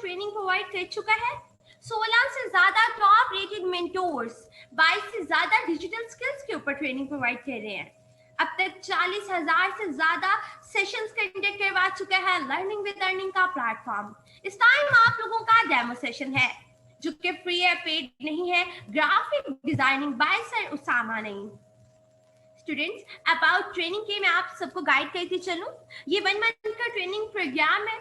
Training provide कर चुका है। 16 से ज्यादा टॉप रेटेड मेंटोर्स 22 से ज्यादा डिजिटल स्किल्स के ऊपर ट्रेनिंग प्रोवाइड कर रहे हैं। अब तक 40,000 से ज्यादा सेशंस कंडक्ट करवा चुका है लर्निंग विद अर्निंग का प्लेटफॉर्म। इस टाइम आप लोगों का डेमो सेशन है जो कि फ्री है, पेड नहीं है, graphic designing by sir Usama नहीं। स्टूडेंट्स, अबाउट ट्रेनिंग के मैं आप सबको गाइड करती चलूं। ये 1 मंथ का ट्रेनिंग प्रोग्राम है।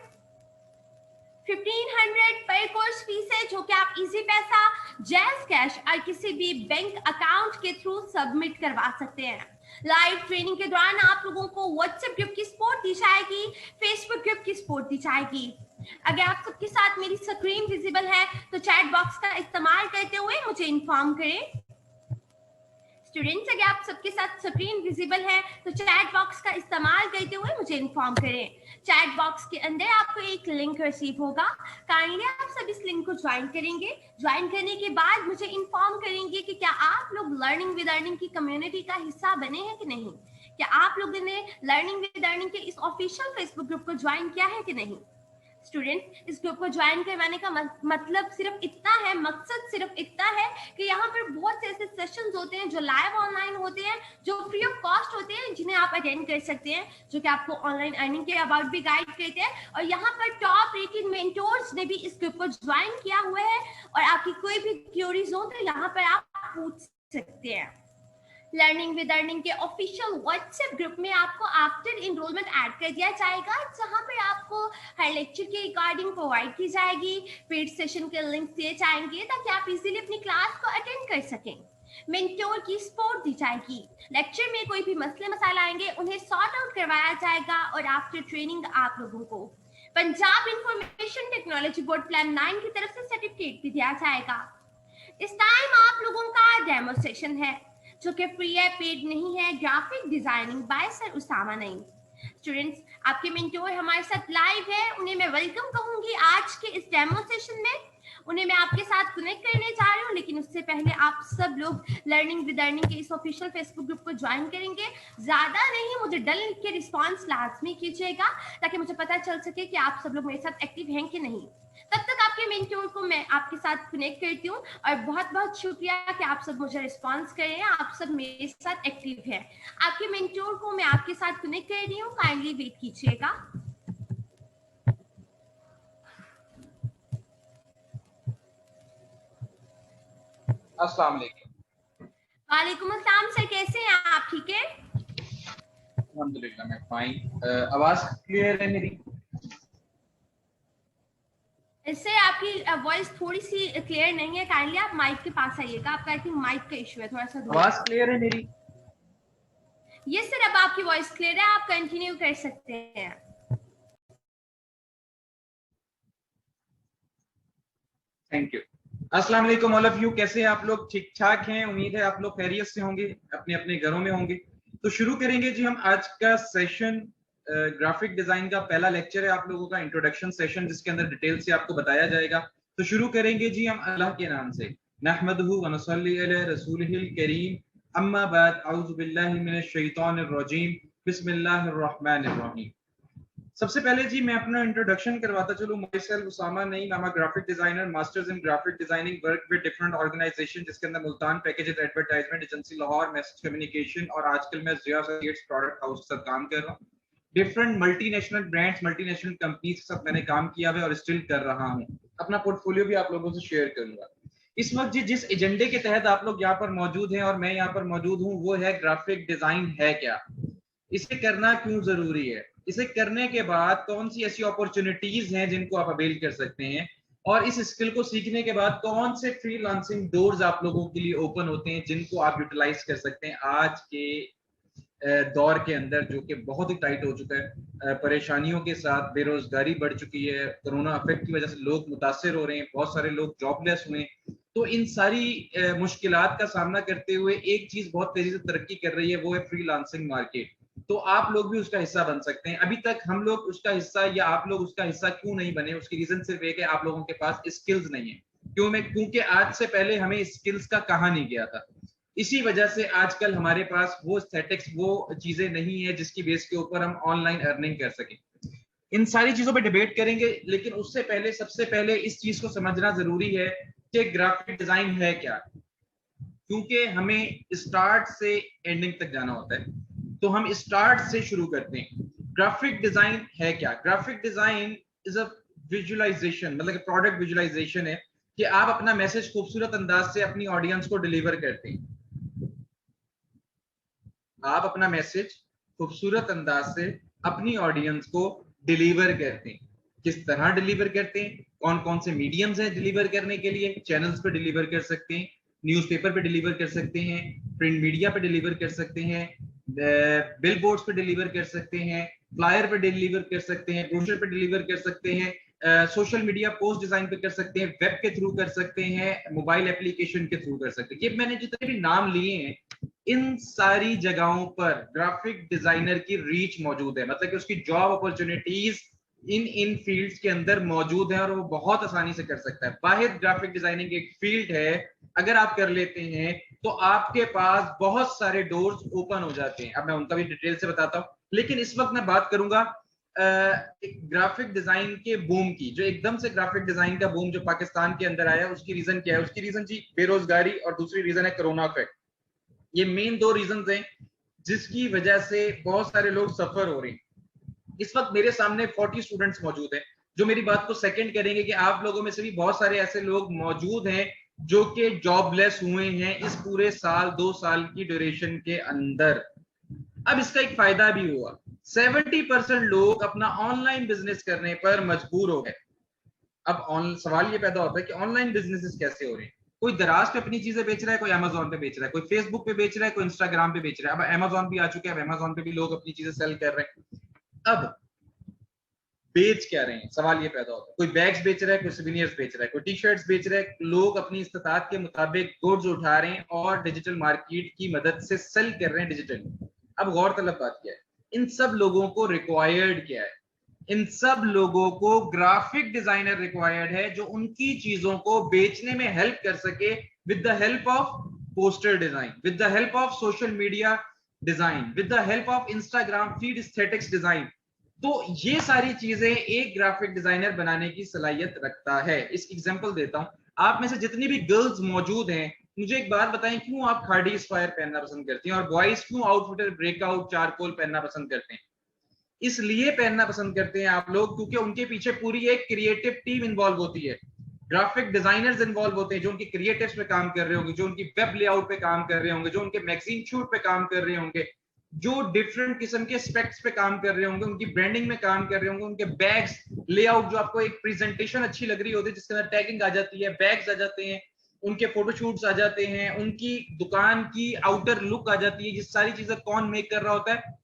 1500 पर कोर्स फीस है जो कि आप इजी पैसा, जैज कैश और किसी भी बैंक अकाउंट के थ्रू सबमिट करवा सकते हैं। लाइव ट्रेनिंग के दौरान आप लोगों को व्हाट्सएप ग्रुप की सपोर्ट दी जाएगी, फेसबुक ग्रुप की सपोर्ट दी जाएगी। अगर आप सबके साथ मेरी स्क्रीन विजिबल है तो चैट बॉक्स का इस्तेमाल करते हुए मुझे इन्फॉर्म करें। स्टूडेंट्स, अगर आप सबके साथ स्क्रीन विजिबल है तो चैट बॉक्स का इस्तेमाल करते हुए मुझे इन्फॉर्म करें। चैट बॉक्स के अंदर आपको एक लिंक रिसीव होगा, काइंडली आप सब इस लिंक को ज्वाइन करेंगे। ज्वाइन करने के बाद मुझे इन्फॉर्म करेंगे कि क्या आप लोग लर्निंग विद अर्निंग की कम्युनिटी का हिस्सा बने हैं कि नहीं, क्या आप लोगों ने लर्निंग विद अर्निंग के इस ऑफिशियल फेसबुक ग्रुप को ज्वाइन किया है कि नहीं। स्टूडेंट्स, इस ग्रुप को ज्वाइन करवाने का मतलब सिर्फ इतना है, मकसद सिर्फ इतना है कि यहाँ पर बहुत से ऐसे सेशंस होते हैं जो लाइव ऑनलाइन होते हैं, जो फ्री ऑफ कॉस्ट होते हैं, जिन्हें आप अटेंड कर सकते हैं, जो कि आपको ऑनलाइन अर्निंग के अबाउट भी गाइड करते हैं। और यहाँ पर टॉप रेटेड मेंटोर्स ने भी इस ग्रुप को ज्वाइन किया हुआ है और आपकी कोई भी क्यूरीज हो तो यहाँ पर आप पूछ सकते हैं। लर्निंग विद अर्निंग के ऑफिशियल व्हाट्सएप ग्रुप में आपको आफ्टर इनरोलमेंट ऐड कर दिया जाएगा, जहां पर आपको हर लेक्चर की रिकॉर्डिंग प्रोवाइड की जाएगी, पेड सेशन के लिंक दिए जाएंगे ताकि आप इजीली अपनी क्लास को अटेंड कर सकें। मेंटोर की सपोर्ट दी जाएगी, लेक्चर में कोई भी मसले मसाइल आएंगे उन्हें सॉर्ट आउट करवाया जाएगा और आफ्टर ट्रेनिंग आप लोगों को Punjab information technology board plan 9 की तरफ से सर्टिफिकेट भी दिया जाएगा। इस टाइम आप लोगों का डेमो सेशन है जो कि फ्री है, पेड नहीं है, graphic designing by sir Usama नहीं। स्टूडेंट्स, आपके मेंटोर हमारे साथ लाइव है, उन्हें मैं वेलकम कहूंगी आज के इस डेमो सेशन में। उन्हें मैं आपके साथ कनेक्ट करने जा रही हूँ, लेकिन उससे पहले आप सब लोग लर्निंग विद अर्निंग के इस ऑफिशियल फेसबुक ग्रुप को ज्वाइन करेंगे। ज्यादा नहीं, मुझे डल लिख के रिस्पॉन्स लाजमी कीजिएगा ताकि मुझे पता चल सके कि आप सब लोग मेरे साथ एक्टिव हैं कि नहीं। तब तक आपके मेंटोर को मैं आपके साथ कनेक्ट करती हूँ और बहुत बहुत शुक्रिया कि आप सब मुझे रिस्पॉन्स कर रहे हैं, आप सब मेरे साथ एक्टिव हैं। आपके मेंटोर को मैं आपके साथ कनेक्ट कर रही हूँ, काइंडली वेट कीजिएगा। अस्सलाम वालेकुम। वालेकुम अस्सलाम सर, कैसे हैं आप? ठीक है, अल्हम्दुलिल्लाह मैं फाइन। आवाज क्लियर है मेरी? इससे आपकी वॉइस थोड़ी सी क्लियर नहीं है, काइंडली आप माइक के पास आइएगा, आपका आई थिंक माइक का इशू है थोड़ा सा। आवाज क्लियर है मेरी? यस सर, अब आपकी वॉइस क्लियर है, आप कंटिन्यू कर सकते हैं। Thank you. अस्सलाम वालेकुम ऑल ऑफ यू, कैसे हैं आप लोग? ठीक ठाक हैं? उम्मीद है आप लोग खैरियत से होंगे, अपने अपने घरों में होंगे। तो शुरू करेंगे जी हम आज का सेशन। ग्राफिक डिजाइन का पहला लेक्चर है आप लोगों का, इंट्रोडक्शन सेशन, जिसके अंदर डिटेल से आपको बताया जाएगा। तो शुरू करेंगे जी हम अल्लाह के नाम से। नहमदुहु व नसल्ली अला रसूलिहिल करीम, अम्मा बाद, औज़ु बिल्लाहि मिनश शैतानिर रजीम, बिस्मिल्लाहिर रहमानिर रहीम। सबसे पहले जी मैं अपना इंट्रोडक्शन करवाता चलूं। Myself Usama Naeem, I am a graphic designer, masters in graphic designing, work with different organization, जिसके अंदर Multan packages advertisement agency Lahore, message communication, और आजकल मैं जिया एसोसिएट्स प्रोडक्ट हाउस के साथ काम कर रहा हूँ। Different multinational brands, multinational companies के साथ मैंने काम किया है और स्टिल कर रहा हूँ। अपना पोर्टफोलियो भी आप लोगों से शेयर करूंगा। इस वक्त जी जिस एजेंडे के तहत आप लोग यहाँ पर मौजूद हैं और मैं यहाँ पर मौजूद हूँ, वो है ग्राफिक डिजाइन है क्या, इसे करना क्यों जरूरी है, इसे करने के बाद कौन सी ऐसी अपॉर्चुनिटीज हैं जिनको आप अवेल कर सकते हैं, और इस स्किल को सीखने के बाद कौन से फ्रीलांसिंग डोर्स आप लोगों के लिए ओपन होते हैं जिनको आप यूटिलाइज कर सकते हैं आज के दौर के अंदर, जो कि बहुत ही टाइट हो चुका है। परेशानियों के साथ बेरोजगारी बढ़ चुकी है, कोरोना इफेक्ट की वजह से लोग मुतासिर हो रहे हैं, बहुत सारे लोग जॉबलेस हुए। तो इन सारी मुश्किलात का सामना करते हुए एक चीज बहुत तेजी से तरक्की कर रही है, वो है फ्रीलांसिंग मार्केट। तो आप लोग भी उसका हिस्सा बन सकते हैं। अभी तक हम लोग उसका हिस्सा, या आप लोग उसका हिस्सा क्यों नहीं बने, उसकी रीजन सिर्फ एक है, आप लोगों के पास स्किल्स नहीं है। क्योंकि आज से पहले हमें स्किल्स का कहा नहीं गया था। इसी वजह से आजकल हमारे पास वो एस्थेटिक्स, वो चीजें नहीं है जिसकी बेस के ऊपर हम ऑनलाइन अर्निंग कर सकें। इन सारी चीजों पे डिबेट करेंगे, लेकिन उससे पहले सबसे पहले इस चीज को समझना जरूरी है कि ग्राफिक डिजाइन है क्या, क्योंकि हमें स्टार्ट से एंडिंग तक जाना होता है। तो हम स्टार्ट से शुरू करते हैं। ग्राफिक डिजाइन है क्या? Graphic design is a visualization, मतलब प्रोडक्ट विजुअलाइजेशन है कि आप अपना मैसेज खूबसूरत अंदाज से अपनी ऑडियंस को डिलीवर करते हैं। आप अपना मैसेज खूबसूरत अंदाज से अपनी ऑडियंस को डिलीवर करते हैं। किस तरह डिलीवर करते हैं? कौन कौन से मीडियम्स हैं डिलीवर करने के लिए? चैनल्स पे डिलीवर कर सकते हैं, न्यूज़पेपर पे डिलीवर कर सकते हैं, प्रिंट मीडिया पे डिलीवर कर सकते हैं, बिल बोर्ड्स पे डिलीवर कर सकते हैं, फ्लायर पे डिलीवर कर सकते हैं, ब्रोशर पे डिलीवर कर सकते हैं, सोशल मीडिया पोस्ट डिजाइन पे कर सकते हैं, वेब के थ्रू कर सकते हैं, मोबाइल एप्लीकेशन के थ्रू कर सकते हैं। ये मैंने जितने भी नाम लिए हैं, इन सारी जगहों पर ग्राफिक डिजाइनर की रीच मौजूद है, मतलब कि उसकी जॉब अपॉर्चुनिटीज इन फील्ड्स के अंदर मौजूद है और वो बहुत आसानी से कर सकता है। वाहिद ग्राफिक डिजाइनिंग एक फील्ड है, अगर आप कर लेते हैं तो आपके पास बहुत सारे डोर्स ओपन हो जाते हैं। अब मैं उनका भी डिटेल से बताता हूं, लेकिन इस वक्त मैं बात करूंगा ग्राफिक डिजाइन के बूम की। जो एकदम से ग्राफिक डिजाइन का बूम जो पाकिस्तान के अंदर आया, उसकी रीजन क्या है? उसकी रीजन जी बेरोजगारी, और दूसरी रीजन है कोरोना इफेक्ट। ये मेन दो रीजन हैं जिसकी वजह से बहुत सारे लोग सफर हो रहे हैं। इस वक्त मेरे सामने 40 स्टूडेंट्स मौजूद हैं जो मेरी बात को सेकंड करेंगे कि आप लोगों में से भी बहुत सारे ऐसे लोग मौजूद हैं जो कि जॉबलेस हुए हैं इस पूरे साल 2 साल की ड्यूरेशन के अंदर। अब इसका एक फायदा भी हुआ, 70% लोग अपना ऑनलाइन बिजनेस करने पर मजबूर हो गए। अब सवाल ये पैदा होता है कि ऑनलाइन बिजनेसेस कैसे हो रहे हैं? कोई दराज पे अपनी चीजें बेच रहा है, कोई अमेजोन पे बेच रहा है, कोई फेसबुक पे बेच रहा है, कोई इंस्टाग्राम पे बेच रहा है। अब अमेजोन भी आ चुके हैं, अब अमेजोन पे भी लोग अपनी चीजें सेल कर रहे हैं। अब बेच क्या रहे हैं? सवाल ये पैदा होता है। कोई बैग्स बेच रहा है, कोई सुवेनियर्स बेच रहा है, कोई टी शर्ट्स बेच रहा है। लोग अपनी इस्तात के मुताबिक गुड्स उठा रहे हैं और डिजिटल मार्केट की मदद से सेल कर रहे हैं डिजिटली। अब गौरतलब बात क्या है, इन सब लोगों को रिक्वायर्ड क्या है? इन सब लोगों को ग्राफिक डिजाइनर रिक्वायर्ड है जो उनकी चीजों को बेचने में हेल्प कर सके, with the help of poster design, with the help of social media design, with the help of Instagram feed aesthetics design. तो ये सारी चीजें एक ग्राफिक डिजाइनर बनाने की सलाहियत रखता है। इसकी एग्जांपल देता हूं, आप में से जितनी भी गर्ल्स मौजूद हैं, मुझे एक बात बताएं, क्यों आप खाड़ी स्क्वायर पहनना पसंद करती हैं और बॉयज क्यों आउटफिटर ब्रेकआउट चारकोल पहनना पसंद करते हैं? इसलिए पहनना पसंद करते हैं आप लोग क्योंकि उनके पीछे पूरी एक क्रिएटिव टीम इन्वॉल्व होती है, ग्राफिक डिजाइनर्स इन्वॉल्व होते हैं जो उनकी क्रिएटिव्स पे काम कर रहे होंगे, जो उनकी वेब लेआउट पे काम कर रहे होंगे, जो उनके मैगजीन शूट पे काम कर रहे होंगे, जो डिफरेंट किस्म के स्पेक्ट्स पे काम कर रहे होंगे, उनकी ब्रांडिंग में काम कर रहे होंगे, उनके बैग्स लेआउट जो आपको एक प्रेजेंटेशन अच्छी लग रही होती है जिसके अंदर टैगिंग आ जाती है, बैग्स आ जाते हैं, उनके फोटोशूट्स आ जाते हैं, उनकी दुकान की आउटर लुक आ जाती है। ये सारी चीजें कौन मेक कर रहा होता है?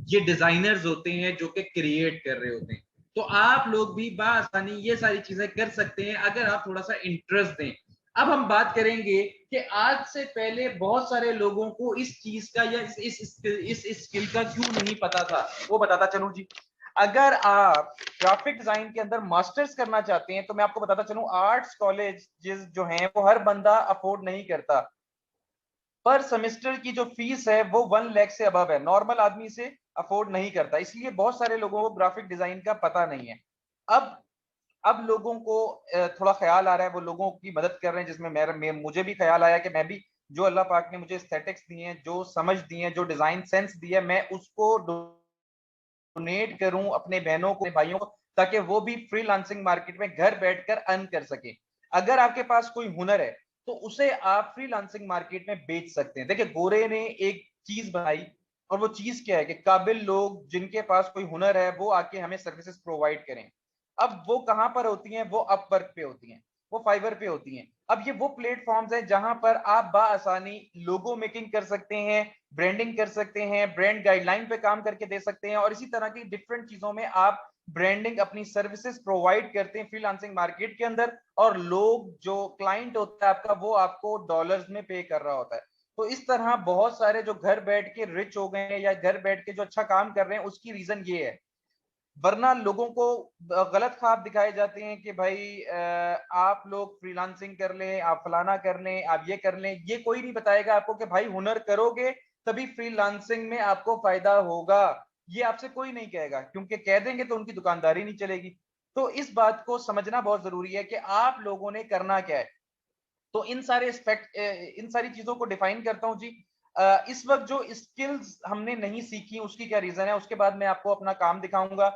ये डिजाइनर्स होते हैं जो कि क्रिएट कर रहे होते हैं। तो आप लोग भी बासानी ये सारी चीजें कर सकते हैं अगर आप थोड़ा सा इंटरेस्ट दें। अब हम बात करेंगे कि आज से पहले बहुत सारे लोगों को इस चीज का या इस स्किल का क्यों नहीं पता था, वो बताता चलूं जी। अगर आप ग्राफिक डिजाइन के अंदर मास्टर्स करना चाहते हैं तो मैं आपको बताता चलूं, आर्ट्स कॉलेज जो हैं वो हर बंदा अफोर्ड नहीं करता। पर सेमेस्टर की जो फीस है वो 1 लाख से अबव है, नॉर्मल आदमी से अफोर्ड नहीं करता, इसलिए बहुत सारे लोगों को ग्राफिक डिजाइन का पता नहीं है। अब लोगों को थोड़ा ख्याल आ रहा है, वो लोगों की मदद कर रहे हैं, जिसमें मुझे भी ख्याल आया कि मैं भी जो अल्लाह पाक ने मुझे एस्थेटिक्स दी हैं, जो समझ दी है, जो डिजाइन सेंस दी है, मैं उसको डोनेट करूं अपने बहनों को, अपने भाइयों को, ताकि वो भी फ्रीलांसिंग मार्केट में घर बैठकर अर्न कर सके। अगर आपके पास कोई हुनर है तो उसे आप फ्रीलांसिंग मार्केट में बेच सकते हैं। देखिए, गोरे ने एक चीज बनाई, और वो चीज क्या है कि काबिल लोग जिनके पास कोई हुनर है वो आके हमें सर्विसेज प्रोवाइड करें। अब वो कहां पर होती हैं? वो अपवर्क पे होती हैं, वो फाइवर पे होती हैं। अब ये वो प्लेटफॉर्म्स हैं जहां पर आप बाआसानी लोगो मेकिंग कर सकते हैं, ब्रांडिंग कर सकते हैं, ब्रांड गाइडलाइन पे काम करके दे सकते हैं, और इसी तरह की डिफरेंट चीजों में आप ब्रांडिंग अपनी सर्विसेज प्रोवाइड करते हैं फ्रीलांसिंग मार्केट के अंदर, और लोग जो क्लाइंट होता है आपका वो आपको डॉलर्स में पे कर रहा होता है। तो इस तरह बहुत सारे जो घर बैठ के रिच हो गए हैं या घर बैठ के जो अच्छा काम कर रहे हैं, उसकी रीजन ये है। वरना लोगों को गलत ख्वाब दिखाए जाते हैं कि भाई आप लोग फ्रीलांसिंग कर लें, आप फलाना कर लें, आप ये कर लें। ये कोई नहीं बताएगा आपको कि भाई हुनर करोगे तभी फ्रीलांसिंग में आपको फायदा होगा। ये आपसे कोई नहीं कहेगा, क्योंकि कह देंगे तो उनकी दुकानदारी नहीं चलेगी। तो इस बात को समझना बहुत जरूरी है कि आप लोगों ने करना क्या है। तो इन सारे एस्पेक्ट, इन सारी चीजों को डिफाइन करता हूं जी। इस वक्त जो स्किल्स हमने नहीं सीखी उसकी क्या रीजन है, उसके बाद मैं आपको अपना काम दिखाऊंगा।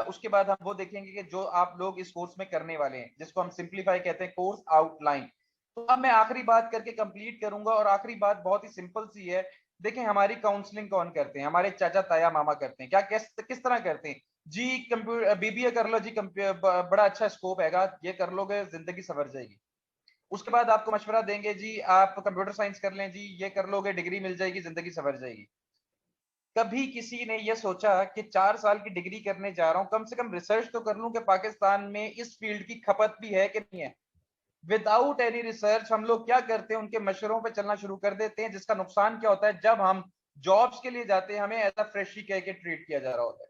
उसके बाद हम वो देखेंगे कि जो आप लोग इस कोर्स में करने वाले हैं, जिसको हम सिंप्लीफाई कहते हैं, कोर्स आउटलाइन। तो अब मैं आखिरी बात करके कंप्लीट करूंगा, और आखिरी बात बहुत ही सिंपल सी है। देखें, हमारी काउंसलिंग कौन करते हैं? हमारे चाचा ताया मामा करते हैं। क्या किस तरह करते हैं जी? कंप्यूटर बीबीए कर लो जी, बड़ा अच्छा स्कोप हैगा, ये कर लोगे जिंदगी संवर जाएगी। उसके बाद आपको मशवरा देंगे जी आप कंप्यूटर साइंस कर लें जी, ये कर लोगे डिग्री मिल जाएगी, जिंदगी संवर जाएगी। कभी किसी ने ये सोचा कि 4 साल की डिग्री करने जा रहा हूं, कम से कम रिसर्च तो कर लूं कि पाकिस्तान में इस फील्ड की खपत भी है कि नहीं है। विदाउट एनी रिसर्च हम लोग क्या करते हैं, उनके मशवरों पे चलना शुरू कर देते हैं, जिसका नुकसान क्या होता है, जब हम जॉब्स के लिए जाते हैं हमें एज अ फ्रेशी कह के ट्रीट किया जा रहा होता है।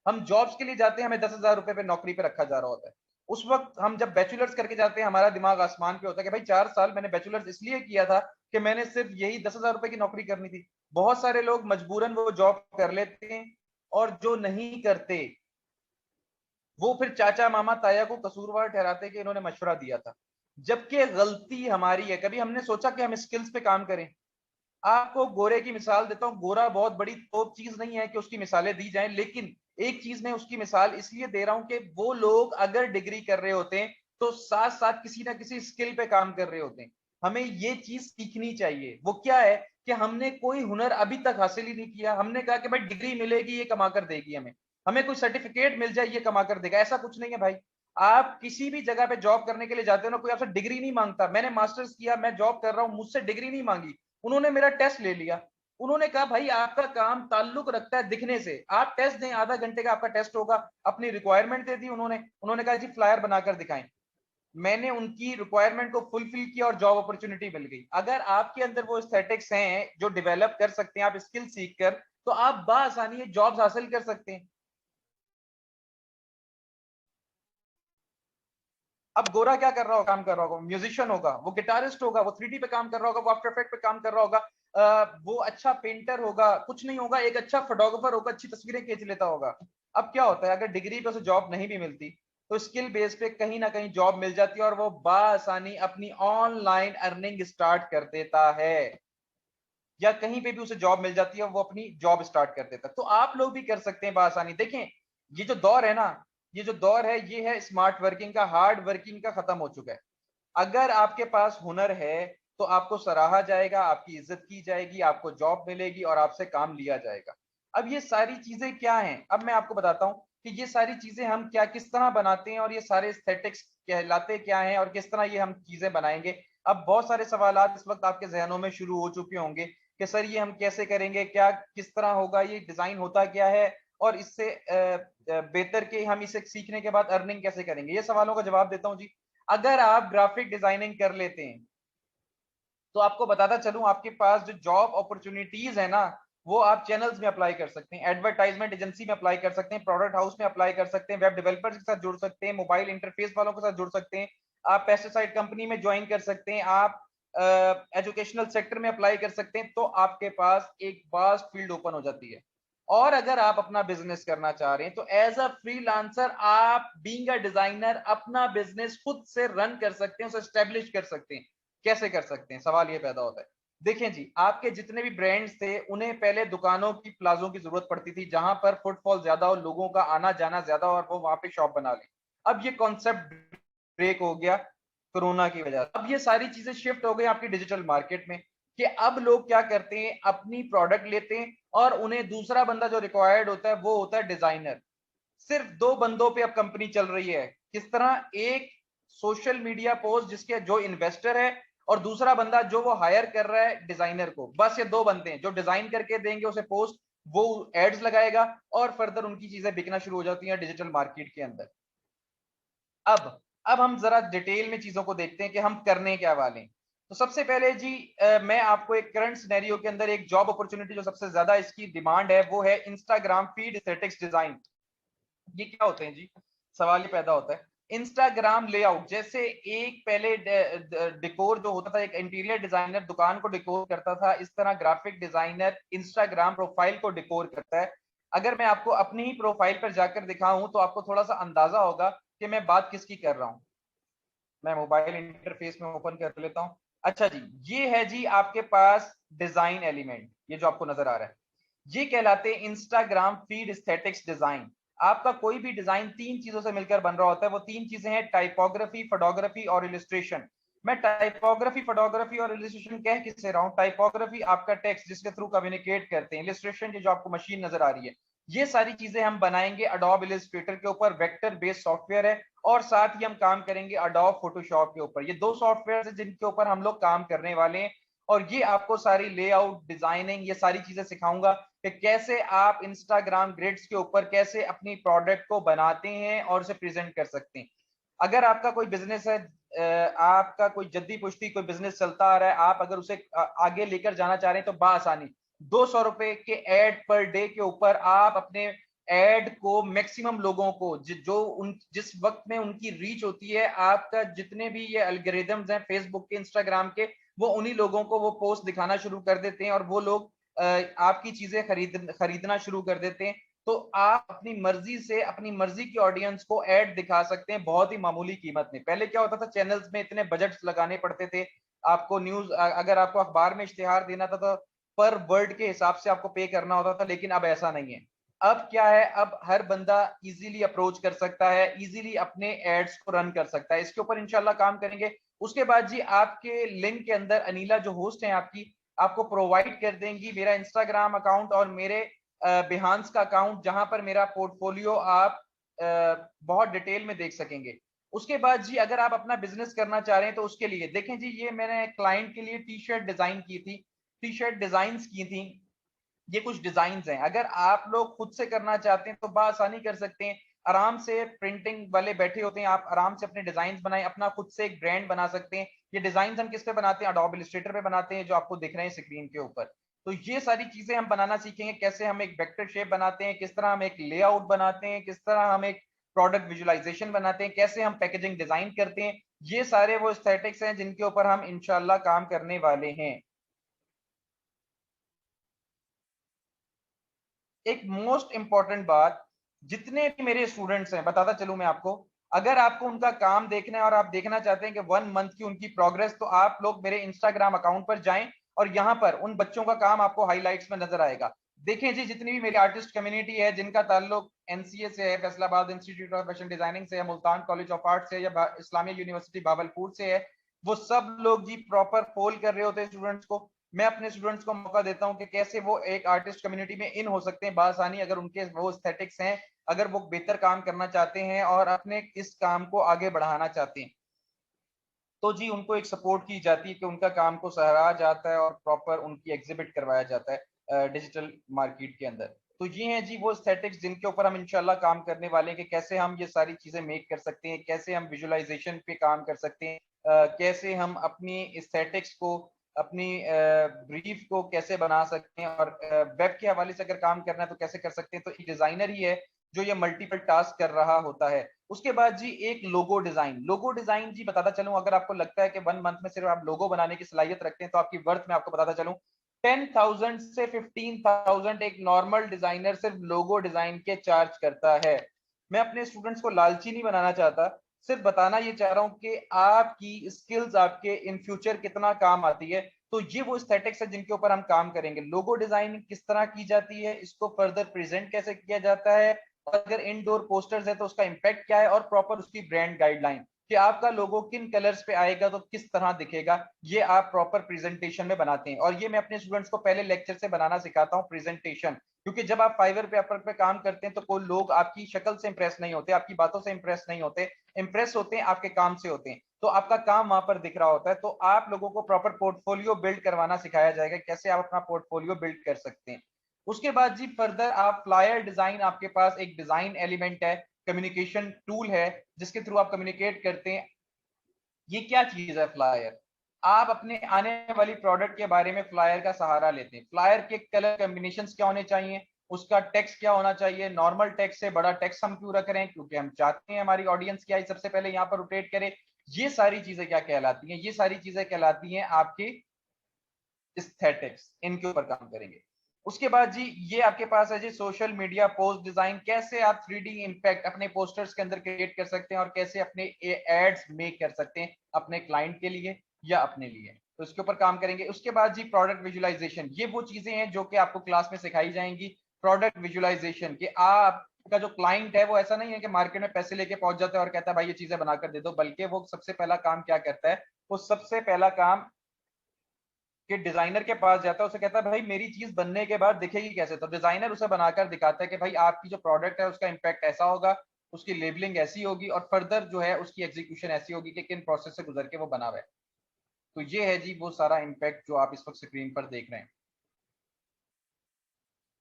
हम जॉब्स के लिए जाते हैं, हमें 10,000 रुपए पे नौकरी पे रखा जा रहा होता है। उस वक्त हम जब बैचलर्स करके जाते हैं, हमारा दिमाग आसमान पे होता है कि भाई 4 साल मैंने बैचलर्स इसलिए किया था कि मैंने सिर्फ यही 10,000 रुपए की नौकरी करनी थी। बहुत सारे लोग मजबूरन वो जॉब कर लेते हैं, और जो नहीं करते वो फिर चाचा मामा ताया को कसूरवार ठहराते कि इन्होंने मशवरा दिया था, जबकि गलती हमारी है। कभी हमने सोचा कि हम स्किल्स पे काम करें? आपको गोरे की मिसाल देता हूं। गोरा बहुत बड़ी तो चीज नहीं है कि उसकी मिसालें दी जाएं, लेकिन एक चीज मैं उसकी मिसाल इसलिए दे रहा हूं कि वो लोग अगर डिग्री कर रहे होते हैं तो साथ साथ किसी ना किसी स्किल पे काम कर रहे होते हैं। हमें ये चीज सीखनी चाहिए। वो क्या है कि हमने कोई हुनर अभी तक हासिल ही नहीं किया। हमने कहा कि भाई डिग्री मिलेगी ये कमा कर देगी हमें, हमें कोई सर्टिफिकेट मिल जाए ये कमा कर देगा। ऐसा कुछ नहीं है भाई। आप किसी भी जगह पे जॉब करने के लिए जाते हो ना, कोई आपसे डिग्री नहीं मांगता। मैंने मास्टर्स किया, मैं जॉब कर रहा हूं, मुझसे डिग्री नहीं मांगी। उन्होंने मेरा टेस्ट ले लिया। उन्होंने कहा भाई आपका काम ताल्लुक रखता है दिखने से, आप टेस्ट दें, आधा घंटे का आपका टेस्ट होगा। अपनी रिक्वायरमेंट दे दी उन्होंने। उन्होंने कहा जी फ्लायर बनाकर दिखाएं। मैंने उनकी रिक्वायरमेंट को फुलफिल किया और जॉब अपॉर्चुनिटी मिल गई। अगर आपके अंदर वो एस्थेटिक्स हैं जो डेवलप कर सकते हैं, आप स्किल सीख कर, तो आप बासानी जॉब्स हासिल कर सकते हैं। अब गोरा क्या कर रहा होगा? काम कर रहा होगा, म्यूजिशियन होगा, वो गिटारिस्ट होगा, वो 3D पे काम कर रहा होगा, वो आफ्टर इफेक्ट पे काम कर रहा होगा, वो अच्छा पेंटर होगा, कुछ नहीं होगा, एक अच्छा फोटोग्राफर होगा, अच्छी तस्वीरें खींच लेता होगा। अब क्या होता है, अगर डिग्री पे उसे जॉब नहीं भी मिलती तो स्किल बेस पे कहीं ना कहीं जॉब मिल जाती है, और वो बासानी अपनी ऑनलाइन अर्निंग स्टार्ट कर देता है, या कहीं पे भी उसे जॉब मिल जाती है वो अपनी जॉब स्टार्ट कर देता है। तो आप लोग भी कर सकते हैं बासानी। देखें, ये जो दौर है ना, ये जो दौर है ये है स्मार्ट वर्किंग का, हार्ड वर्किंग का खत्म हो चुका है। अगर आपके पास हुनर है तो आपको सराहा जाएगा, आपकी इज्जत की जाएगी, आपको जॉब मिलेगी और आपसे काम लिया जाएगा। अब ये सारी चीजें क्या हैं, अब मैं आपको बताता हूं कि ये सारी चीजें हम क्या किस तरह बनाते हैं, और ये सारे एस्थेटिक्स कहलाते क्या हैं, और किस तरह ये हम चीजें बनाएंगे। अब बहुत सारे सवालात इस वक्त आपके जहनों में शुरू हो चुके होंगे कि सर ये हम कैसे करेंगे, क्या किस तरह होगा, ये डिजाइन होता क्या है, और इससे बेहतर के हम इसे सीखने के बाद अर्निंग कैसे करेंगे। ये सवालों का जवाब देता हूं जी। अगर आप ग्राफिक डिजाइनिंग कर लेते हैं तो आपको बताता चलूं, आपके पास जो जॉब अपॉर्चुनिटीज है ना, वो आप चैनल्स में अप्लाई कर सकते हैं, एडवर्टाइजमेंट एजेंसी में अप्लाई कर सकते हैं, प्रोडक्ट हाउस में अप्लाई कर सकते हैं, वेब डेवलपर्स के साथ जुड़ सकते हैं, मोबाइल इंटरफेस वालों के साथ जुड़ सकते हैं, आप पेस्टिसाइड कंपनी में ज्वाइन कर सकते हैं, आप एजुकेशनल सेक्टर में अप्लाई कर सकते हैं। तो आपके पास एक वास्ट फील्ड ओपन हो जाती है। और अगर आप अपना बिजनेस करना चाह रहे हैं तो एज अ फ्रीलांसर आप बीइंग अ डिजाइनर अपना बिजनेस खुद से रन कर सकते हैं, उसे एस्टेब्लिश कर सकते हैं। कैसे कर सकते हैं, सवाल ये पैदा होता है। देखें जी, आपके जितने भी ब्रांड्स थे उन्हें पहले दुकानों की, प्लाजों की जरूरत पड़ती थी जहां पर फुटफॉल ज्यादा हो, लोगों का आना जाना ज्यादा हो, और वो वहां पे शॉप बना लें। अब ये कॉन्सेप्ट ब्रेक हो गया कोरोना की वजह से। अब ये सारी चीजें शिफ्ट हो गई आपकी डिजिटल मार्केट में, कि अब लोग क्या करते हैं, अपनी प्रोडक्ट लेते हैं और उन्हें दूसरा बंदा जो रिक्वायर्ड होता है वो होता है डिजाइनर। सिर्फ 2 बंदों पे अब कंपनी चल रही है। किस तरह? एक सोशल मीडिया पोस्ट जिसके जो इन्वेस्टर है, और दूसरा बंदा जो वो हायर कर रहा है डिजाइनर को। बस ये 2 बंदे हैं जो डिजाइन करके देंगे उसे पोस्ट, वो एड्स लगाएगा, और फर्दर उनकी चीजें बिकना शुरू हो जाती हैं डिजिटल मार्केट के अंदर। अब हम जरा डिटेल में चीजों को देखते हैं कि हम करने क्या वाले हैं। तो सबसे पहले जी, मैं आपको एक करंट सिनेरियो के अंदर एक जॉब अपॉर्चुनिटी जो सबसे ज्यादा इसकी डिमांड है वो है इंस्टाग्राम फीड एस्थेटिक्स डिजाइन। ये क्या होते हैं जी? सवाल ये पैदा होता है, इंस्टाग्राम लेआउट जैसे एक पहले डिकोर जो होता था, एक इंटीरियर डिजाइनर दुकान को डिकोर करता था, इस तरह ग्राफिक डिजाइनर इंस्टाग्राम प्रोफाइल को डिकोर करता है। अगर मैं आपको अपनी ही प्रोफाइल पर जाकर दिखाऊं तो आपको थोड़ा सा अंदाजा होगा कि मैं बात किसकी कर रहा हूं। मैं मोबाइल इंटरफेस में ओपन कर लेता हूं। अच्छा जी, ये है जी आपके पास डिजाइन एलिमेंट, ये जो आपको नजर आ रहा है ये कहलाते हैं इंस्टाग्राम फीड एस्थेटिक्स डिजाइन। आपका कोई भी डिजाइन तीन चीजों से मिलकर बन रहा होता है। वो तीन चीजें हैं टाइपोग्राफी, फोटोग्राफी और इलस्ट्रेशन। मैं टाइपोग्राफी, फोटोग्राफी और इलस्ट्रेशन कह किससे रहा हूं? टाइपोग्राफी आपका टेक्स्ट जिसके थ्रू कम्युनिकेट करते हैं, इलस्ट्रेशन ये जो आपको मशीन नजर आ रही है, ये सारी चीजें हम बनाएंगे अडोब इलस्ट्रेटर के ऊपर। वेक्टर बेस्ड सॉफ्टवेयर है और साथ ही हम काम करेंगे अडोब फोटोशॉप के ऊपर। ये दो सॉफ्टवेयर है जिनके ऊपर हम लोग काम करने वाले हैं और ये आपको सारी लेआउट, डिजाइनिंग, ये सारी चीजें सिखाऊंगा कि कैसे आप इंस्टाग्राम ग्रिड्स के ऊपर कैसे अपनी प्रोडक्ट को बनाते हैं और उसे प्रेजेंट कर सकते हैं। अगर आपका कोई बिजनेस है, आपका कोई जद्दी पुश्ती कोई बिजनेस चलता आ रहा है, आप अगर उसे आगे लेकर जाना चाह रहे हैं तो बासानी 200 रुपए के एड पर डे के ऊपर आप अपने एड को मैक्सिमम लोगों को जो उन जिस वक्त में उनकी रीच होती है, आपका जितने भी ये एल्गोरिदम्स हैं फेसबुक के, इंस्टाग्राम के, वो उन्हीं लोगों को वो पोस्ट दिखाना शुरू कर देते हैं और वो लोग आपकी चीजें खरीदना शुरू कर देते हैं। तो आप अपनी मर्जी से अपनी मर्जी की ऑडियंस को ऐड दिखा सकते हैं बहुत ही मामूली कीमत में। पहले क्या होता था, चैनल्स में इतने बजट्स लगाने पड़ते थे, आपको न्यूज अगर आपको अखबार में इश्तिहार देना था तो पर वर्ड के हिसाब से आपको पे करना होता था, लेकिन अब ऐसा नहीं है। अब क्या है, अब हर बंदा इजीली अप्रोच कर सकता है, इजीली अपने एड्स को रन कर सकता है। इसके ऊपर इंशाल्लाह काम करेंगे। उसके बाद जी आपके लिंक के अंदर अनीला जो होस्ट है आपकी, आपको प्रोवाइड कर देंगी मेरा इंस्टाग्राम अकाउंट और मेरे बिहांस का अकाउंट, जहां पर मेरा पोर्टफोलियो आप बहुत डिटेल में देख सकेंगे। उसके बाद जी अगर आप अपना बिजनेस करना चाह रहे हैं तो उसके लिए देखें जी, ये मैंने क्लाइंट के लिए टी शर्ट डिजाइन की थी, टी शर्ट डिजाइन की थी। ये कुछ डिजाइन हैं, अगर आप लोग खुद से करना चाहते हैं तो बआसानी कर सकते हैं। आराम से प्रिंटिंग वाले बैठे होते हैं, आप आराम से अपने डिजाइन बनाएं, अपना खुद से एक ब्रांड बना सकते हैं। ये डिजाइन हम किस पे बनाते हैं? अडोब इलस्ट्रेटर पे बनाते हैं, जो आपको दिख रहे हैं स्क्रीन के ऊपर। तो ये सारी चीजें हम बनाना सीखेंगे, कैसे हम एक वेक्टर शेप बनाते हैं, किस तरह हम एक लेआउट बनाते हैं, किस तरह हम एक प्रोडक्ट विजुअलाइजेशन बनाते हैं, कैसे हम पैकेजिंग डिजाइन करते हैं। ये सारे वो एस्थेटिक्स हैं जिनके ऊपर हम इंशाल्लाह काम करने वाले हैं। एक मोस्ट इंपॉर्टेंट बात, जितने भी मेरे स्टूडेंट्स हैं बताता चलूं मैं आपको, अगर आपको उनका काम देखना है और आप देखना चाहते हैं कि 1 मंथ की उनकी प्रोग्रेस, तो आप लोग मेरे इंस्टाग्राम अकाउंट पर जाएं और यहां पर उन बच्चों का काम आपको हाईलाइट्स में नजर आएगा। देखें जी, जितनी भी मेरी आर्टिस्ट कम्युनिटी है जिनका ताल्लुक एनसीए से है, Faisalabad institute of fashion designing से है, मुल्तान कॉलेज ऑफ आर्ट से, या इस्लामिया यूनिवर्सिटी भावलपुर से है, वो सब लोग जी प्रॉपर पोल कर रहे होते हैं स्टूडेंट्स को। मैं अपने स्टूडेंट्स को मौका देता हूं कि कैसे वो एक आर्टिस्ट कम्युनिटी में इन हो सकते हैं बासानी, अगर उनके वो एस्थेटिक्स हैं, अगर वो बेहतर काम करना चाहते हैं और अपने इस काम को आगे बढ़ाना चाहते हैं, तो जी उनको एक सपोर्ट की जाती है कि उनका काम को सराहा जाता है और प्रॉपर उनकी एग्जिबिट करवाया जाता है डिजिटल मार्केट के अंदर। तो ये हैं जी वो एस्थेटिक्स जिनके ऊपर हम इंशाल्लाह काम करने वाले हैं कि कैसे हम ये सारी चीजें मेक कर सकते हैं, कैसे हम विजुअलाइजेशन पे काम कर सकते हैं, कैसे हम अपनी एस्थेटिक्स को, अपनी ब्रीफ को कैसे बना सकते हैं, और वेब के हवाले से अगर काम करना है तो कैसे कर सकते हैं। तो एक डिजाइनर ही है जो ये मल्टीपल टास्क कर रहा होता है। उसके बाद जी एक लोगो डिजाइन। लोगो डिजाइन जी बताता चलूं, अगर आपको लगता है कि 1 मंथ में सिर्फ आप लोगो बनाने की सलाहियत रखते हैं, तो आपकी वर्थ में आपको बताता चलूं 10,000 से 15,000 एक नॉर्मल डिजाइनर सिर्फ लोगो डिजाइन के चार्ज करता है। मैं अपने स्टूडेंट्स को लालची नहीं बनाना चाहता, सिर्फ बताना ये चाह रहा हूं कि आपकी स्किल्स आपके इन फ्यूचर कितना काम आती है। तो ये वो एस्थेटिक्स है जिनके ऊपर हम काम करेंगे। लोगो डिजाइनिंग किस तरह की जाती है, इसको फर्दर प्रेजेंट कैसे किया जाता है, और अगर इनडोर पोस्टर्स है तो उसका इंपैक्ट क्या है, और प्रॉपर उसकी ब्रांड गाइडलाइन कि आपका लोगो किन कलर्स पे आएगा तो किस तरह दिखेगा, ये आप प्रॉपर प्रेजेंटेशन में बनाते हैं। और ये मैं अपने स्टूडेंट्स को पहले लेक्चर से बनाना सिखाता हूँ प्रेजेंटेशन, क्योंकि जब आप फाइवर पे अपर पे काम करते हैं तो कोई लोग आपकी शक्ल से इंप्रेस नहीं होते, आपकी बातों से इंप्रेस नहीं होते, इंप्रेस होते हैं आपके काम से होते हैं। तो आपका काम वहां पर दिख रहा होता है। तो आप लोगों को प्रॉपर पोर्टफोलियो बिल्ड करवाना सिखाया जाएगा, कैसे आप अपना पोर्टफोलियो बिल्ड कर सकते हैं। उसके बाद जी फर्दर आप फ्लायर डिजाइन, आपके पास एक डिजाइन एलिमेंट है, कम्युनिकेशन टूल है जिसके थ्रू आप कम्युनिकेट करते हैं। ये क्या चीज है फ्लायर? आप अपने आने वाली प्रोडक्ट के बारे में फ्लायर का सहारा लेते हैं। फ्लायर के कलर कॉम्बिनेशंस क्या होने चाहिए, उसका टेक्स्ट क्या होना चाहिए, नॉर्मल टेक्स्ट से बड़ा टेक्स्ट हम क्यों रख रहे हैं, क्योंकि हम चाहते हैं हमारी ऑडियंस क्या है सबसे पहले यहाँ पर रोटेट करे। ये सारी चीजें क्या कहलाती हैं? ये सारी चीजें कहलाती हैं आपकी एस्थेटिक्स। इनके ऊपर काम करेंगे। उसके बाद जी ये आपके पास है जी सोशल मीडिया पोस्ट डिजाइन, कैसे आप 3D इम्पैक्ट अपने पोस्टर्स के अंदर क्रिएट कर सकते हैं और कैसे अपने एड्स मेक कर सकते हैं अपने क्लाइंट के लिए या अपने लिए, तो इसके ऊपर काम करेंगे। उसके बाद जी प्रोडक्ट विजुअलाइजेशन, ये वो चीजें हैं जो कि आपको क्लास में सिखाई जाएंगी। प्रोडक्ट विजुअलाइजेशन कि आपका जो क्लाइंट है वो ऐसा नहीं है कि मार्केट में पैसे लेके पहुंच जाता है और कहता है भाई ये चीजें बनाकर दे दो, बल्कि वो सबसे पहला काम क्या करता है, वो सबसे पहला काम कि डिजाइनर के पास जाता है, उसे कहता है भाई मेरी चीज बनने के बाद दिखेगी कैसे, तो डिजाइनर उसे बनाकर दिखाता है कि भाई आपकी जो प्रोडक्ट है उसका इंपैक्ट ऐसा होगा, उसकी लेबलिंग ऐसी होगी और फर्दर जो है उसकी एग्जीक्यूशन ऐसी होगी कि किन प्रोसेस से गुजर के वो बना हुआ है। तो ये है जी वो सारा इंपैक्ट जो आप इस वक्त स्क्रीन पर देख रहे हैं।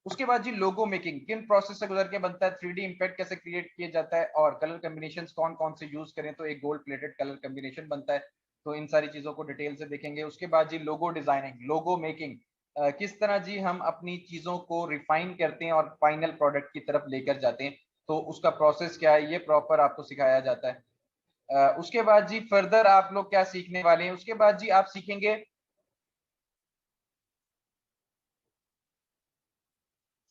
उसके बाद जी लोगो मेकिंग, किन प्रोसेस से गुजर के बनता है, 3D इम्पैक्ट कैसे क्रिएट किया जाता है और कलर कॉम्बिनेशंस कौन कौन से यूज करें तो एक गोल्ड प्लेटेड कलर कॉम्बिनेशन बनता है। तो इन सारी चीजों को डिटेल से देखेंगे। उसके बाद जी लोगो डिजाइनिंग, लोगो मेकिंग, किस तरह जी हम अपनी चीजों को रिफाइन करते हैं और फाइनल प्रोडक्ट की तरफ लेकर जाते हैं, तो उसका प्रोसेस क्या है ये प्रॉपर आपको सिखाया जाता है। उसके बाद जी फर्दर आप लोग क्या सीखने वाले हैं, उसके बाद जी आप सीखेंगे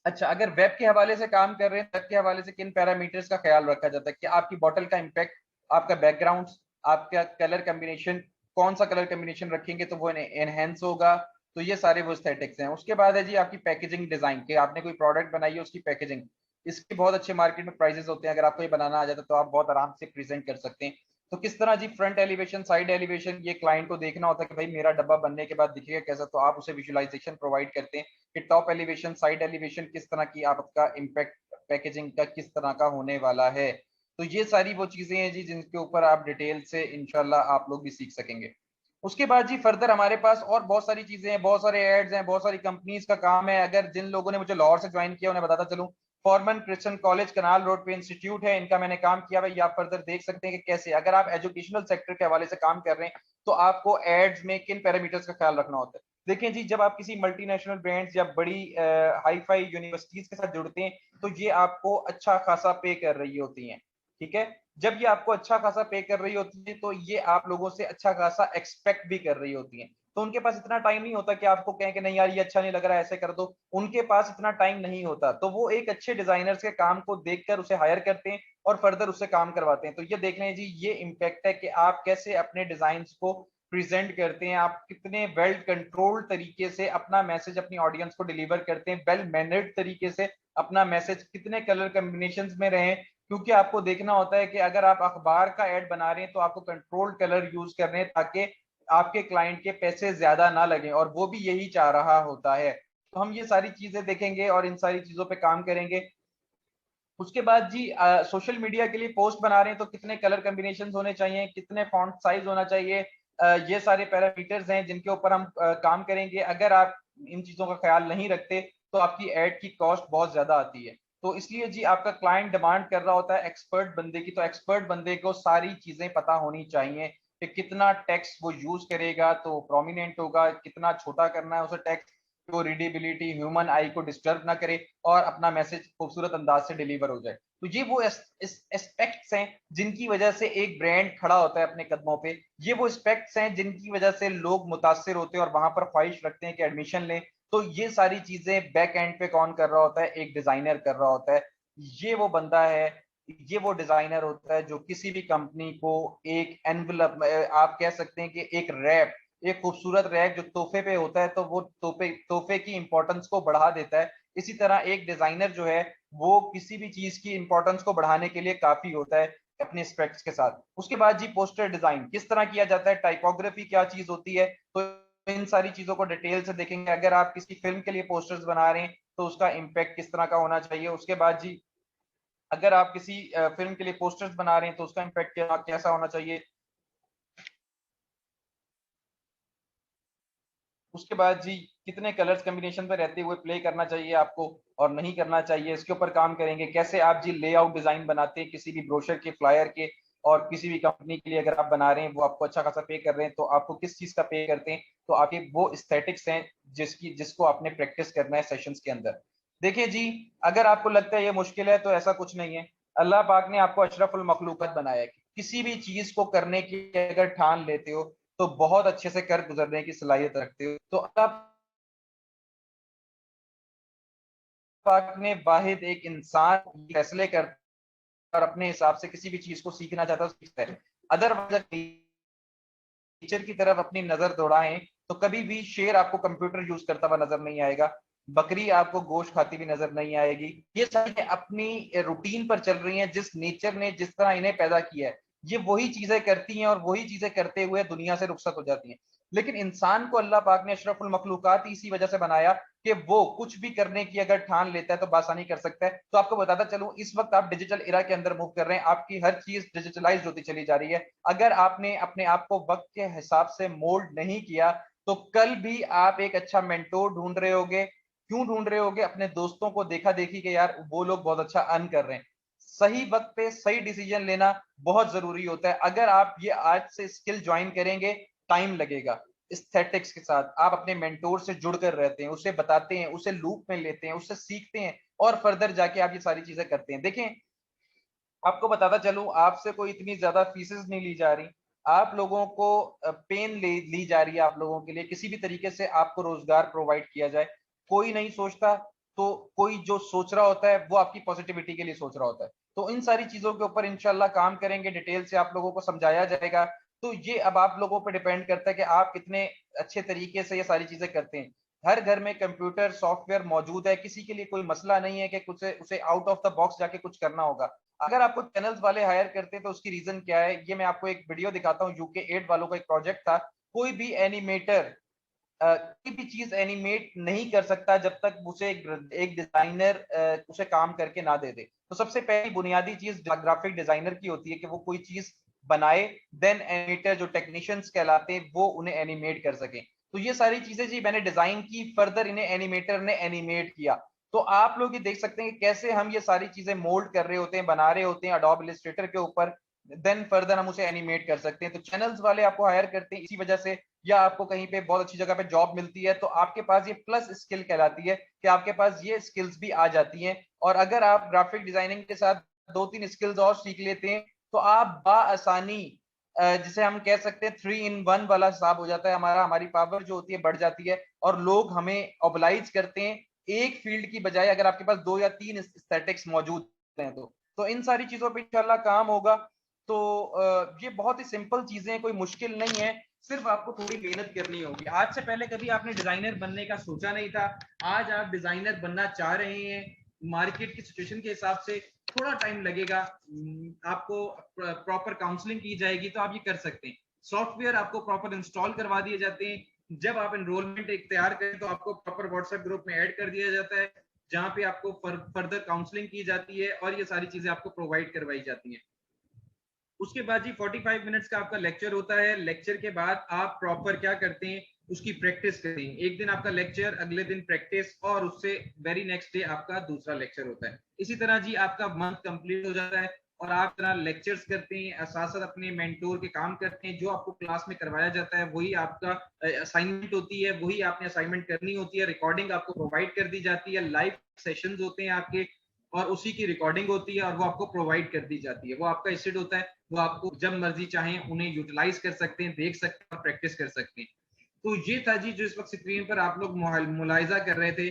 अच्छा अगर वेब के हवाले से काम कर रहे हैं, वेब के हवाले से किन पैरामीटर्स का ख्याल रखा जाता है कि आपकी बॉटल का इंपैक्ट, आपका बैकग्राउंड, आपका कलर कॉम्बिनेशन, कौन सा कलर कॉम्बिनेशन रखेंगे तो वो एनहेंस होगा, तो ये सारे वो एस्थेटिक्स हैं। उसके बाद है जी आपकी पैकेजिंग डिजाइन, कि आपने कोई प्रोडक्ट बनाई है उसकी पैकेजिंग, इसके बहुत अच्छे मार्केट में प्राइसेस होते हैं, अगर आपको ये बनाना आ जाता है तो आप बहुत आराम से प्रेजेंट कर सकते हैं। तो किस तरह जी फ्रंट एलिवेशन, साइड एलिवेशन, ये क्लाइंट को देखना होता है कि भाई मेरा डब्बा बनने के बाद दिखेगा कैसा, तो आप उसे विजुअलाइजेशन प्रोवाइड करते हैं कि टॉप एलिवेशन, साइड एलिवेशन किस तरह की आपका इम्पैक्ट पैकेजिंग का किस तरह का होने वाला है। तो ये सारी वो चीजें हैं जी जिनके ऊपर आप डिटेल से इंशाल्लाह आप लोग भी सीख सकेंगे। उसके बाद जी फर्दर हमारे पास और बहुत सारी चीजें हैं, बहुत सारे एड्स हैं, बहुत सारी कंपनीज का काम है। अगर जिन लोगों ने मुझे लाहौर से ज्वाइन किया उन्हें बताता चलूं, Foreman Christian college canal road पे इंस्टीट्यूट है, इनका मैंने काम किया भाई, आप फर्दर देख सकते हैं कि कैसे अगर आप एजुकेशनल सेक्टर के हवाले से काम कर रहे हैं तो आपको एड्स में किन पैरामीटर्स का ख्याल रखना होता है। देखें जी जब आप किसी मल्टीनेशनल ब्रांड्स या बड़ी हाई फाई यूनिवर्सिटीज के साथ जुड़ते हैं तो ये आपको अच्छा खासा पे कर रही होती हैं, ठीक है। जब ये आपको अच्छा खासा पे कर रही होती है तो ये आप लोगों से अच्छा खासा एक्सपेक्ट भी कर रही होती हैं, तो उनके पास इतना टाइम नहीं होता कि आपको कहें कि नहीं यार ये अच्छा नहीं लग रहा है ऐसे कर दो, उनके पास इतना टाइम नहीं होता, तो वो एक अच्छे डिजाइनर्स के काम को देखकर उसे हायर करते हैं और फर्दर उससे काम करवाते हैं। तो ये देख लें जी ये इम्पैक्ट है कि आप कैसे अपने डिजाइन को प्रेजेंट करते हैं, आप कितने वेल कंट्रोल्ड तरीके से अपना मैसेज अपनी ऑडियंस को डिलीवर करते हैं, वेल मैनर्ड तरीके से अपना मैसेज कितने कलर कॉम्बिनेशन में रहे, क्योंकि आपको देखना होता है कि अगर आप अखबार का एड बना रहे हैं तो आपको कंट्रोल्ड कलर यूज कर रहे हैं ताकि आपके क्लाइंट के पैसे ज्यादा ना लगे, और वो भी यही चाह रहा होता है। तो हम ये सारी चीजें देखेंगे और इन सारी चीजों पे काम करेंगे। उसके बाद जी सोशल मीडिया के लिए पोस्ट बना रहे हैं तो कितने कलर कॉम्बिनेशन होने चाहिए, कितने फॉन्ट साइज होना चाहिए, ये सारे पैरामीटर्स हैं जिनके ऊपर हम काम करेंगे। अगर आप इन चीजों का ख्याल नहीं रखते तो आपकी एड की कॉस्ट बहुत ज्यादा आती है। तो इसलिए जी आपका क्लाइंट डिमांड कर रहा होता है एक्सपर्ट बंदे की, तो एक्सपर्ट बंदे को सारी चीजें पता होनी चाहिए कि कितना टेक्स्ट वो यूज करेगा तो प्रोमिनेंट होगा, कितना छोटा करना है उसे टेक्स्ट तो रीडेबिलिटी ह्यूमन आई को डिस्टर्ब ना करे और अपना मैसेज खूबसूरत अंदाज से डिलीवर हो जाए। तो ये वो एस्पेक्ट्स हैं जिनकी वजह से एक ब्रांड खड़ा होता है अपने कदमों पे, ये वो एस्पेक्ट्स हैं जिनकी वजह से लोग मुतासिर होते हैं और वहां पर ख्वाहिश रखते हैं कि एडमिशन लें। तो ये सारी चीजें बैक एंड पे कौन कर रहा होता है, एक डिजाइनर कर रहा होता है। ये वो बंदा है, ये वो डिजाइनर होता है जो किसी भी कंपनी को एक एनवलप, आप कह सकते हैं कि एक रैप, एक खूबसूरत रैक जो तोहफे पे होता है तो वो तोहफे की इंपॉर्टेंस को बढ़ा देता है। इसी तरह एक डिजाइनर जो है वो किसी भी चीज की इंपॉर्टेंस को बढ़ाने के लिए काफी होता है अपने स्पेक्स के साथ। उसके बाद जी पोस्टर डिजाइन किस तरह किया जाता है, टाइपोग्राफी क्या चीज होती है, तो इन सारी चीजों को डिटेल से देखेंगे। अगर आप किसी फिल्म के लिए पोस्टर्स बना रहे हैं तो उसका इम्पैक्ट किस तरह का होना चाहिए। उसके बाद जी अगर आप किसी फिल्म के लिए पोस्टर्स बना रहे हैं तो उसका इम्पैक्ट कैसा होना चाहिए। उसके बाद जी कितने कलर्स कॉम्बिनेशन पे रहते हुए प्ले करना चाहिए आपको और नहीं करना चाहिए, इसके ऊपर काम करेंगे। कैसे आप जी लेआउट डिजाइन बनाते हैं किसी भी ब्रोशर के, फ्लायर के, और किसी भी कंपनी के लिए अगर आप बना रहे हैं वो आपको अच्छा खासा पे कर रहे हैं तो आपको किस चीज का पे करते हैं, तो आपके वो एस्थेटिक्स हैं जिसको आपने प्रैक्टिस करना है सेशंस के अंदर। देखिए जी अगर आपको लगता है ये मुश्किल है तो ऐसा कुछ नहीं है, अल्लाह पाक ने आपको अशरफुल मखलूकत बनाया है। किसी भी चीज को करने की अगर ठान लेते हो तो बहुत अच्छे से कर गुजरने की सलाहियत रखते हो, तो अब पाक ने वाहिद एक इंसान फैसले कर और अपने हिसाब से किसी भी चीज को सीखना चाहता है सीखता है। अदरवाइज टीचर की तरफ अपनी नजर दौड़ाएं तो कभी भी शेर आपको कंप्यूटर यूज करता हुआ नजर नहीं आएगा, बकरी आपको गोश्त खाती हुई नजर नहीं आएगी। ये सारी अपनी रूटीन पर चल रही हैं, जिस नेचर ने जिस तरह इन्हें पैदा किया है ये वही चीजें करती हैं और वही चीजें करते हुए दुनिया से रुखसत हो जाती हैं। लेकिन इंसान को अल्लाह पाक ने अशरफुल मखलूकात इसी वजह से बनाया कि वो कुछ भी करने की अगर ठान लेता है तो बासानी कर सकता है। तो आपको बताता चलूं, इस वक्त आप डिजिटल इरा के अंदर मूव कर रहे हैं, आपकी हर चीज डिजिटलाइज होती चली जा रही है। अगर आपने अपने आप को वक्त के हिसाब से मोल्ड नहीं किया तो कल भी आप एक अच्छा मेंटोर ढूंढ रहे होगे। क्यों ढूंढ रहे होगे? अपने दोस्तों को देखा देखी के यार वो लोग बहुत अच्छा अर्न कर रहे हैं। सही वक्त पे सही डिसीजन लेना बहुत जरूरी होता है। अगर आप ये आज से स्किल ज्वाइन करेंगे, टाइम लगेगा। एस्थेटिक्स के साथ आप अपने मेंटोर से जुड़कर रहते हैं, उसे बताते हैं, उसे लूप में लेते हैं, उससे सीखते हैं और फर्दर जाके आप ये सारी चीजें करते हैं। देखें, आपको बताता चलूं, आपसे कोई इतनी ज्यादा फीसेस नहीं ली जा रही, आप लोगों को पेन ली जा रही है आप लोगों के लिए, किसी भी तरीके से आपको रोजगार प्रोवाइड किया जाए। कोई नहीं सोचता तो कोई जो सोच रहा होता है वो आपकी पॉजिटिविटी के लिए सोच रहा होता है। तो इन सारी चीजों के ऊपर इंशाल्लाह काम करेंगे, डिटेल से आप लोगों को समझाया जाएगा। तो ये अब आप लोगों पर डिपेंड करता है कि आप कितने अच्छे तरीके से ये सारी चीजें करते हैं। हर घर में कंप्यूटर सॉफ्टवेयर मौजूद है, किसी के लिए कोई मसला नहीं है कि कुछ उसे आउट ऑफ द बॉक्स जाके कुछ करना होगा। अगर आपको चैनल्स वाले हायर करते हैं तो उसकी रीजन क्या है, ये मैं आपको एक वीडियो दिखाता हूँ। यूके 8 वालों का एक प्रोजेक्ट था। कोई भी एनिमेटर कोई भी चीज एनिमेट नहीं कर सकता जब तक उसे एक डिजाइनर उसे काम करके ना दे दे। तो सबसे पहली बुनियादी चीज ग्राफिक डिजाइनर की होती है कि वो कोई चीज बनाए, देन एनिमेटर जो टेक्नीशियंस कहलाते हैं वो उन्हें एनिमेट कर सके। तो ये सारी चीजें जी मैंने डिजाइन की, फर्दर इन्हें एनिमेटर ने एनिमेट किया। तो आप लोग ये देख सकते हैं कि कैसे हम ये सारी चीजें मोल्ड कर रहे होते हैं, बना रहे होते हैं एडोब इलस्ट्रेटर के ऊपर, देन फर्दर हम उसे एनिमेट कर सकते हैं। तो चैनल्स वाले आपको हायर करते हैं इसी वजह से, या आपको कहीं पे बहुत अच्छी जगह पे जॉब मिलती है तो आपके पास ये प्लस स्किल कहलाती है कि आपके पास ये स्किल्स भी आ जाती हैं। और अगर आप ग्राफिक डिजाइनिंग के साथ 2-3 स्किल्स और सीख लेते हैं तो आप बाआसानी जिसे हम कह सकते हैं 3 in 1 वाला हिसाब हो जाता है हमारा, हमारी पावर जो होती है बढ़ जाती है और लोग हमें ऑब्लाइज करते हैं एक फील्ड की बजाय अगर आपके पास 2 या 3 एस्थेटिक्स मौजूद हैं। तो इन सारी चीजों पे इंशाल्लाह काम होगा। तो ये बहुत ही सिंपल चीजें, कोई मुश्किल नहीं है, सिर्फ आपको थोड़ी मेहनत करनी होगी। आज से पहले कभी आपने डिजाइनर बनने का सोचा नहीं था, आज आप डिजाइनर बनना चाह रहे हैं। मार्केट की सिचुएशन के हिसाब से थोड़ा टाइम लगेगा, आपको प्रॉपर काउंसलिंग की जाएगी तो आप ये कर सकते हैं। सॉफ्टवेयर आपको प्रॉपर इंस्टॉल करवा दिए जाते हैं। जब आप एनरोलमेंट एक तैयार करें तो आपको प्रॉपर व्हाट्सएप ग्रुप में ऐड कर दिया जाता है जहां पे आपको फर्दर काउंसलिंग की जाती है और ये सारी चीजें आपको प्रोवाइड करवाई जाती हैं। उसके बाद जी 45 मिनट्स का आपका लेक्चर होता है। लेक्चर के बाद आप प्रॉपर क्या करते हैं, उसकी प्रैक्टिस करते हैं। एक दिन आपका लेक्चर, अगले दिन प्रैक्टिस और उससे वेरी नेक्स्ट डे आपका दूसरा लेक्चर होता है। इसी तरह जी आपका मंथ कंप्लीट हो जाता है और आप तरह लेक्चर्स करते हैं, साथ साथ अपने मेंटोर के काम करते हैं। जो आपको क्लास में करवाया जाता है वही आपका असाइनमेंट होती है, वही आपने असाइनमेंट करनी होती है। रिकॉर्डिंग आपको प्रोवाइड कर दी जाती है, लाइव सेशंस होते हैं आपके और उसी की रिकॉर्डिंग होती है और वो आपको प्रोवाइड कर दी जाती है। वो आपका एसेट होता है, वो आपको जब मर्जी चाहें उन्हें यूटिलाइज कर सकते हैं, देख सकते हैं और प्रैक्टिस कर सकते हैं। तो ये था जी जो इस वक्त स्क्रीन पर आप लोग मुलाहिजा कर रहे थे,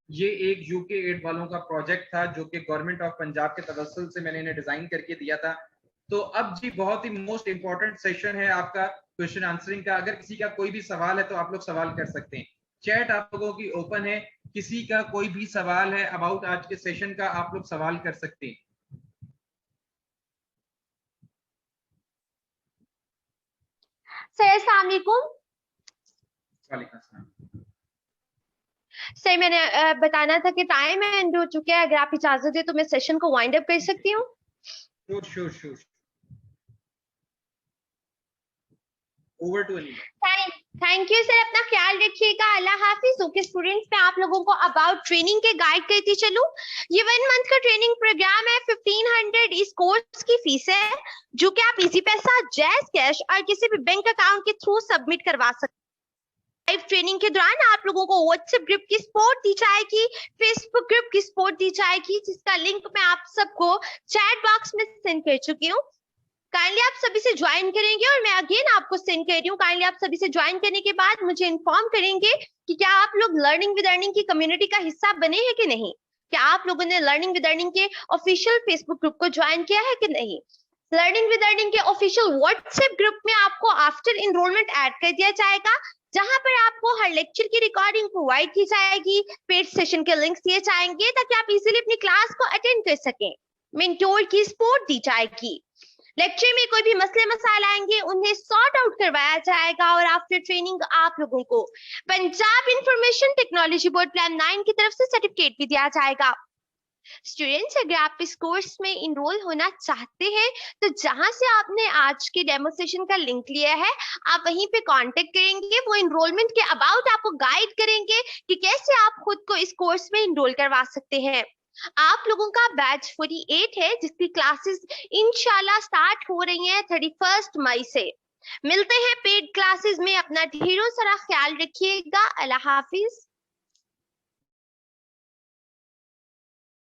ये एक यूके 8 वालों का प्रोजेक्ट था जो कि गवर्नमेंट ऑफ पंजाब के तवस्सुल से मैंने इन्हें डिजाइन करके दिया था। तो अब जी बहुत ही मोस्ट इंपॉर्टेंट सेशन है आपका क्वेश्चन आंसरिंग का। अगर किसी का कोई भी सवाल है तो आप लोग सवाल कर सकते हैं। चैट आप लोगों की ओपन है, किसी का कोई भी सवाल है अबाउट आज के सेशन का आप लोग सवाल कर सकते हैं। सर अस्सलाम वालेकुम। वालेकुम अस्सलाम। सर मैंने बताना था कि टाइम एंड हो चुका है, अगर आप इजाजत दे तो मैं सेशन को वाइंड अप कर सकती हूँ। Sure over to Aneela. Thank you sir, अपना ख्याल रखिएगा, अल्लाह हाफिज। ओके स्टूडेंट्स, मैं आप लोगों को अबाउट ट्रेनिंग के गाइड करती चलूं। ये 1 मंथ का ट्रेनिंग प्रोग्राम है, 1500 इस कोर्स की फीस है जो कि आप इजी पैसा, जैज कैश और किसी भी बैंक अकाउंट के थ्रू सबमिट करवा सकते हैं। लाइव ट्रेनिंग के दौरान आप लोगों को व्हाट्सएप ग्रुप की सपोर्ट दी जाएगी, फेसबुक ग्रुप की सपोर्ट दी जाएगी, जिसका लिंक मैं आप सबको चैट बॉक्स में सेंड कर चुकी हूँ। काइंडली आप सभी से ज्वाइन करेंगे और मैं अगेन आपको सेंड कर रही हूँ। काइंडली आप सभी से ज्वाइन करने के बाद मुझे इन्फॉर्म करेंगे कि क्या आप लोग लर्निंग विद अर्निंग की कम्युनिटी का हिस्सा बने हैं कि नहीं। क्या आप लोगों ने लर्निंग विद अर्निंग के ऑफिशियल फेसबुक ग्रुप को ज्वाइन किया है कि नहीं? लर्निंग विद अर्निंग के ऑफिशियल व्हाट्सएप ग्रुप में आपको आफ्टर इनरोलमेंट ऐड कर दिया जाएगा, जहां पर आपको हर लेक्चर की रिकॉर्डिंग प्रोवाइड की जाएगी, पेड सेशन के लिंक्स दिए जाएंगे ताकि आप इजीली अपनी क्लास को अटेंड कर सकें। मेंटोर की सपोर्ट दी जाएगी। लेक्चर में कोई भी मसले मसाइल आएंगे उन्हें सॉर्ट आउट करवाया जाएगा और आफ्टर ट्रेनिंग आप लोगों को Punjab information technology board plan 9 की तरफ से सर्टिफिकेट भी दिया जाएगा। स्टूडेंट्स, अगर आप इस कोर्स में इनरोल होना चाहते हैं तो जहां से आपने आज के डेमो सेशन का लिंक लिया है आप वहीं पे कांटेक्ट करेंगे। वो इनरोलमेंट के अबाउट आपको गाइड करेंगे कि कैसे आप खुद को इस कोर्स में इनरोल करवा सकते हैं। आप लोगों का बैच 48 है जिसकी क्लासेस इंशाल्लाह स्टार्ट हो रही हैं 31 मई से। मिलते हैं पेड क्लासेस में। अपना ढेरों सारा ख्याल रखिएगा। अल्लाह हाफिज।